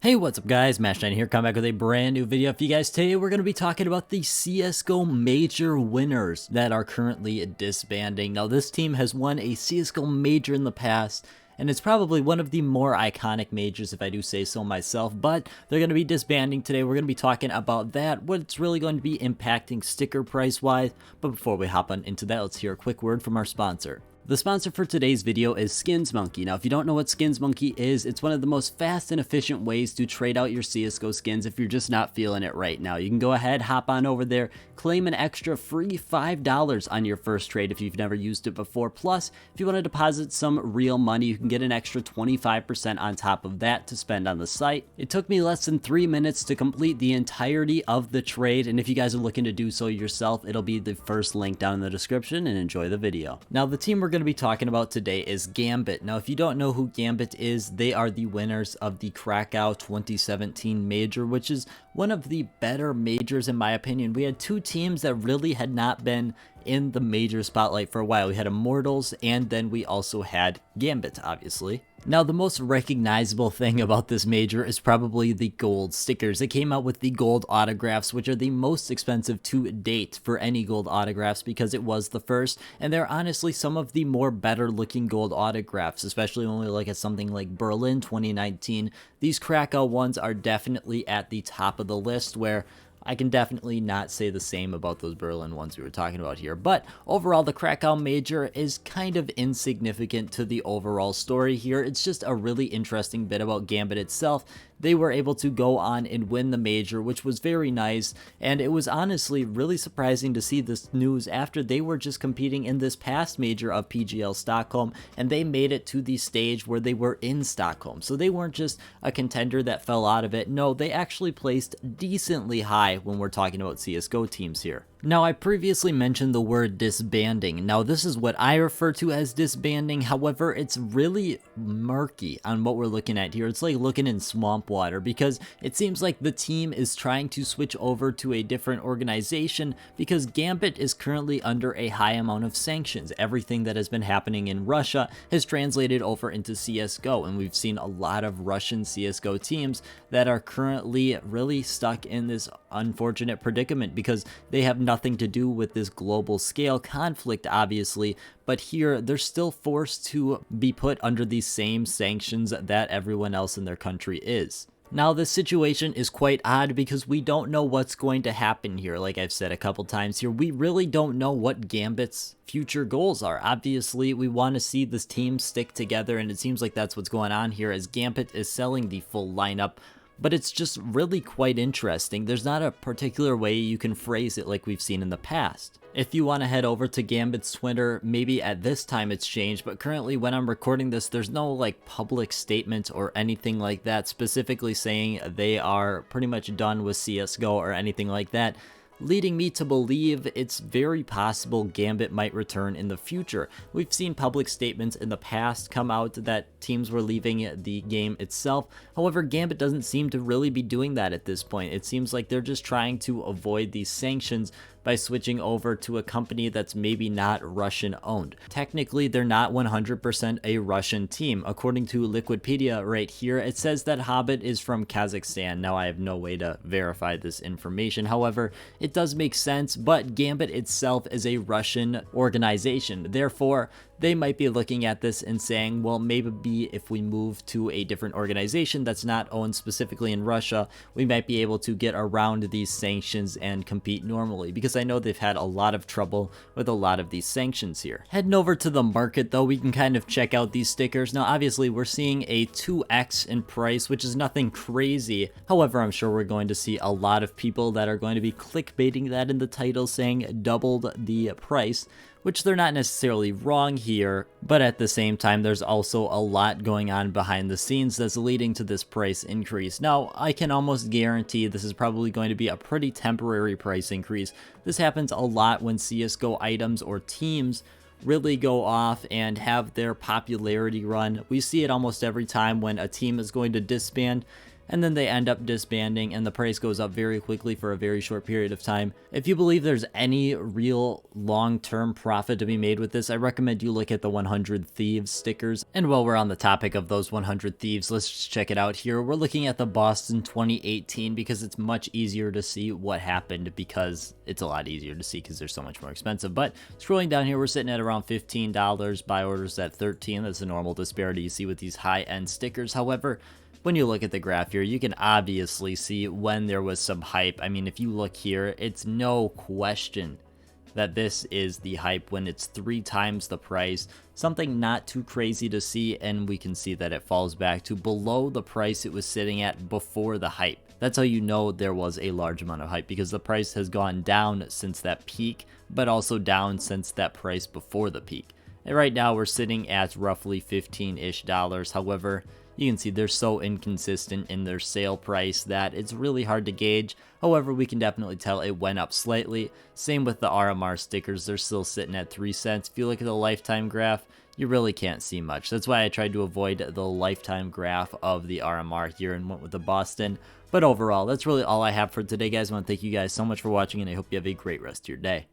Hey, what's up guys, Mash9 here, come back with a brand new video for you guys. Today we're going to be talking about the CSGO major winners that are currently disbanding. Now this team has won a CSGO major in the past, and it's probably one of the more iconic majors if I do say so myself, but they're going to be disbanding today. We're going to be talking about that, what it's really going to be impacting sticker price wise. But before we hop on into that, let's hear a quick word from our sponsor. The sponsor for today's video is SkinsMonkey. Now, if you don't know what SkinsMonkey is, it's one of the most fast and efficient ways to trade out your CSGO skins if you're just not feeling it right now. You can go ahead, hop on over there, claim an extra free $5 on your first trade if you've never used it before. Plus, if you want to deposit some real money, you can get an extra 25% on top of that to spend on the site. It took me less than 3 minutes to complete the entirety of the trade, and if you guys are looking to do so yourself, it'll be the first link down in the description, and enjoy the video. Now, the team we're going to be talking about today is Gambit. Now, if you don't know who Gambit is, they are the winners of the Krakow 2017 major, which is one of the better majors in my opinion. We had two teams that really had not been in the major spotlight for a while. We had Immortals, and then we also had Gambit, obviously. Now, the most recognizable thing about this major is probably the gold stickers. It came out with the gold autographs, which are the most expensive to date for any gold autographs because it was the first, and they're honestly some of the more better looking gold autographs, especially when we look at something like Berlin 2019. These Krakow ones are definitely at the top of the list, where I can definitely not say the same about those Berlin ones we were talking about here. But overall, the Krakow major is kind of insignificant to the overall story here. It's just a really interesting bit about Gambit itself. They were able to go on and win the major, which was very nice, and it was honestly really surprising to see this news after they were just competing in this past major of PGL Stockholm, and they made it to the stage where they were in Stockholm. So they weren't just a contender that fell out of it. No, they actually placed decently high when we're talking about CSGO teams here. Now, I previously mentioned the word disbanding. Now, this is what I refer to as disbanding. However, it's really murky on what we're looking at here. It's like looking in swamp water because it seems like the team is trying to switch over to a different organization because Gambit is currently under a high amount of sanctions. Everything that has been happening in Russia has translated over into CSGO, and we've seen a lot of Russian CSGO teams that are currently really stuck in this unfortunate predicament because they have nothing to do with this global scale conflict, obviously, but here they're still forced to be put under these same sanctions that everyone else in their country is. Now, this situation is quite odd because we don't know what's going to happen here. Like I've said a couple times here, we really don't know what Gambit's future goals are. Obviously, we want to see this team stick together, and it seems like that's what's going on here as Gambit is selling the full lineup. But it's just really quite interesting. There's not a particular way you can phrase it like we've seen in the past. If you want to head over to Gambit's Twitter, maybe at this time it's changed, but currently when I'm recording this, there's no like public statement or anything like that specifically saying they are pretty much done with CSGO or anything like that, leading me to believe it's very possible Gambit might return in the future. We've seen public statements in the past come out that teams were leaving the game itself. However, Gambit doesn't seem to really be doing that at this point. It seems like they're just trying to avoid these sanctions by switching over to a company that's maybe not Russian owned. Technically, they're not 100% a Russian team. According to Liquipedia right here, it says that Hobbit is from Kazakhstan. Now, I have no way to verify this information. However, it does make sense, but Gambit itself is a Russian organization. Therefore, they might be looking at this and saying, well, maybe if we move to a different organization that's not owned specifically in Russia, we might be able to get around these sanctions and compete normally, because I know they've had a lot of trouble with a lot of these sanctions here. Heading over to the market though, we can kind of check out these stickers. Now, obviously, we're seeing a 2x in price, which is nothing crazy. However, I'm sure we're going to see a lot of people that are going to be clickbaiting that in the title saying doubled the price, which they're not necessarily wrong here, but at the same time, there's also a lot going on behind the scenes that's leading to this price increase. Now, I can almost guarantee this is probably going to be a pretty temporary price increase. This happens a lot when CSGO items or teams really go off and have their popularity run. We see it almost every time when a team is going to disband. and then they end up disbanding and the price goes up very quickly for a very short period of time. If you believe there's any real long-term profit to be made with this, I recommend you look at the 100 Thieves stickers. And while we're on the topic of those 100 Thieves, let's just check it out here. We're looking at the Boston 2018 because it's much easier to see what happened, because it's a lot easier to see because they're so much more expensive. But scrolling down here, we're sitting at around $15, buy orders at 13. That's the normal disparity you see with these high-end stickers. However, when you look at the graph here, you can obviously see when there was some hype. I mean, if you look here, it's no question that this is the hype when it's 3 times the price. Something not too crazy to see, and we can see that it falls back to below the price it was sitting at before the hype. That's how you know there was a large amount of hype, because the price has gone down since that peak, but also down since that price before the peak. And right now we're sitting at roughly $15-ish. However, you can see they're so inconsistent in their sale price that it's really hard to gauge. However, we can definitely tell it went up slightly. Same with the RMR stickers, they're still sitting at 3 cents. If you look at the lifetime graph, you really can't see much. That's why I tried to avoid the lifetime graph of the RMR here and went with the Boston. But overall, that's really all I have for today, guys. I want to thank you guys so much for watching, and I hope you have a great rest of your day.